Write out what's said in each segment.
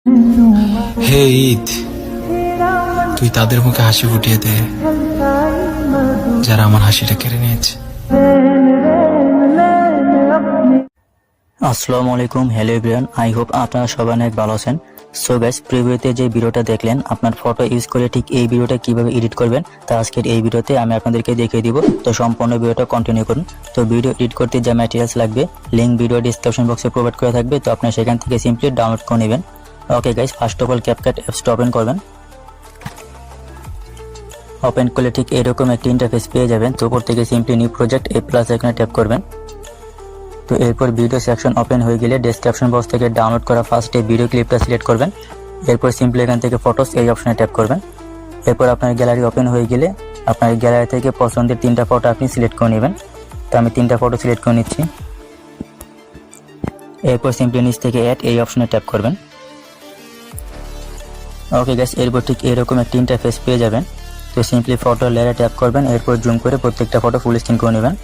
হে ঈদ, তুই তাদের মুখে হাসি ফুটিয়ে দে যারা আমার হাসিটা কেড়ে নিয়েছে। আসসালামু আলাইকুম, হ্যালো এভরিওয়ান, আই হোপ আপনারা সবাই অনেক ভালো আছেন। সো গাইস, প্রিভিউতে যে ভিডিওটা দেখলেন আপনার ফটো ইউজ করে ঠিক এই ভিডিওটা কিভাবে এডিট করবেন তা আজকের এই ভিডিওতে আমি আপনাদেরকে দেখিয়ে দিব। তো সম্পূর্ণ ভিডিওটা কন্টিনিউ করুন। তো ভিডিও এডিট করতে যে ম্যাটেরিয়ালস লাগবে লিঙ্ক ভিডিও ডিসক্রিপশন বক্সে প্রোভাইড করা থাকবে, তো আপনি সেখান থেকে সিম্পলি ডাউনলোড করে নেবেন। Okay guys, first of all CapCut অ্যাপসটা ওপেন করবেন। ওপেন করলে ঠিক এরকম একটি ইন্টারফেস পেয়ে যাবেন। তো উপর থেকে সিম্পলি নিউ প্রজেক্ট এই প্লাস এখানে ট্যাপ করবেন। তো এরপর ভিডিও সেকশন ওপেন হয়ে গেলে ডেসক্রিপশন বক্স থেকে ডাউনলোড করা ফার্স্টে ভিডিও ক্লিপটা সিলেক্ট করবেন। এরপর সিম্পলি এখান থেকে ফটোস এই অপশনে ট্যাপ করবেন। এরপর আপনার গ্যালারি ওপেন হয়ে গেলে আপনার গ্যালারি থেকে পছন্দের 3টা ফটো আপনি সিলেক্ট করে নেবেন। তো আমি 3টা ফটো সিলেক্ট করে নিচ্ছি। এরপর সিম্পলি নিচ থেকে অ্যাড এই অপশনে ট্যাপ করবেন। ওকে গাইস, এরপর ঠিক এরকম একটা ইন্টারফেস পেয়ে যাবেন। তো সিম্পলি ফটো লেয়ারে ট্যাপ করবেন। এরপর জুম করে প্রত্যেকটা ফটো ফুল স্ক্রিন করে নেবেন।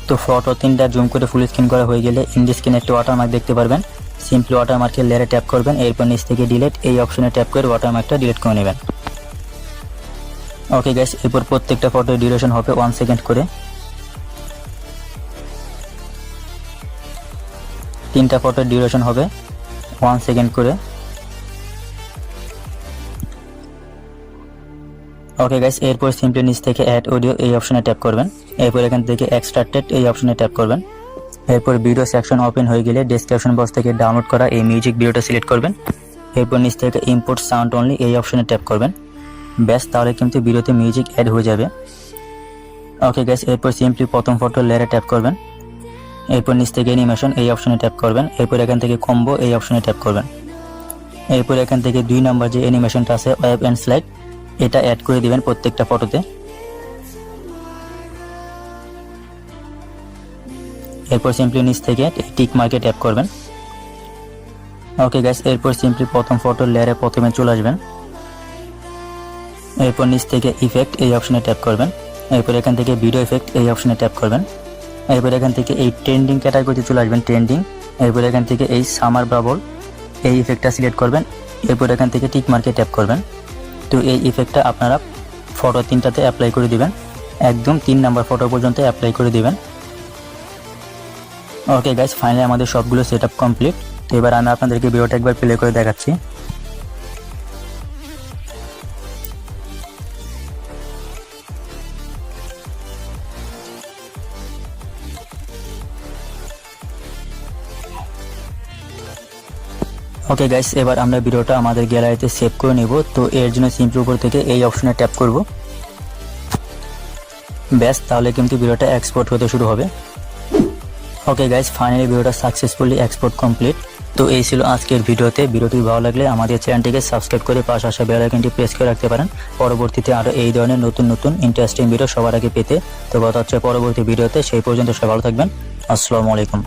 তো ফটো 3টা জুম করে ফুল স্ক্রিন করা হয়ে গেলে ইন স্ক্রিনে একটা ওয়াটারমার্ক দেখতে পারবেন। সিম্পলি ওয়াটারমার্কের লেয়ারে ট্যাপ করবেন। এরপর নিচ থেকে ডিলিট এই অপশনে ট্যাপ করে ওয়াটারমার্কটা ডিলিট করে নেবেন। ওকে গাইস, এরপর প্রত্যেকটা ফটোর ডিউরেশন হবে 1 সেকেন্ড করে। 3টা ফটোর ডিউরেশন হবে 1 সেকেন্ড করে। ওকে গাইস, এরপর সিম্পলি নিচ থেকে অ্যাড অডিও এই অপশনে ট্যাপ করবেন। এরপর এখান থেকে এক্সট্রাক্টেড এই অপশনে ট্যাপ করবেন। এরপর ভিডিও সেকশন ওপেন হয়ে গেলে ডেসক্রিপশন বক্স থেকে ডাউনলোড করা এই মিউজিক ভিডিওটা সিলেক্ট করবেন। এরপর নিচ থেকে ইম্পোর্ট সাউন্ড অনলি এই অপশনে ট্যাপ করবেন। ব্যাস, তাহলে কিন্তু ভিডিওতে মিউজিক অ্যাড হয়ে যাবে। ওকে গাইস, এরপর সিম্পলি প্রথম ফটো লেয়ারে ট্যাপ করবেন। এরপর নিচ থেকে অ্যানিমেশন এই অপশনে ট্যাপ করবেন। এরপর এখান থেকে কম্বো এই অপশনে ট্যাপ করবেন। এরপর এখান থেকে 2 নাম্বার যে অ্যানিমেশনটা আছে ওয়েভ এন্ড স্লাইড, এটা অ্যাড করে দিবেন প্রত্যেকটা ফটোতে। এরপর সিম্পলি নিচ থেকে টিক মার্কে ট্যাপ করবেন। ওকে গাইস, এরপর সিম্পলি প্রথম ফটো লেয়ারে প্রথমে চলে আসবেন। এরপর নিচ থেকে ইফেক্ট এই অপশনে ট্যাপ করবেন। এরপর এখান থেকে ভিডিও ইফেক্ট এই অপশনে ট্যাপ করবেন। এরপর এখান থেকে এই ট্রেন্ডিং ক্যাটাগরিতে চলে আসবেন, ট্রেন্ডিং। এরপর এখান থেকে এই সামার বাবল এই ইফেক্টটা সিলেক্ট করবেন। এরপর এখান থেকে টিক মার্কে ট্যাপ করবেন। তো এই ইফেক্টটা আপনারা ফটো 3টাতে অ্যাপ্লাই করে দিবেন, একদম 3 নাম্বার ফটো পর্যন্ত অ্যাপ্লাই করে দিবেন। ওকে গাইস, ফাইনালি আমাদের সবগুলো সেটআপ কমপ্লিট। তো এবার আমি আপনাদেরকে ভিডিওটা একবার প্লে করে দেখাচ্ছি। ওকে গাইস, এবার আমরা ভিডিওটা আমাদের গ্যালারিতে সেভ করে নেব। তো এর জন্য সিম্পলি উপর থেকে এই অপশনে ট্যাপ করব। ব্যাস, তাহলে কিন্তু ভিডিওটা এক্সপোর্ট হতে শুরু হবে। ওকে গাইস, ফাইনালি ভিডিওটা সাকসেসফুলি এক্সপোর্ট কমপ্লিট। তো এই ছিল আজকের ভিডিওতে। ভিডিওটি ভালো লাগলে আমাদের চ্যানেলটিকে সাবস্ক্রাইব করে পাশে আসা বেল আইকনটি প্রেস করে রাখতে পারেন পরবর্তীতে আরও এই ধরনের নতুন নতুন ইন্টারেস্টিং ভিডিও সবার আগে পেতে। তো কথা হচ্ছে পরবর্তী ভিডিওতে, সেই পর্যন্ত সবাই ভালো থাকবেন। আসসালামু আলাইকুম।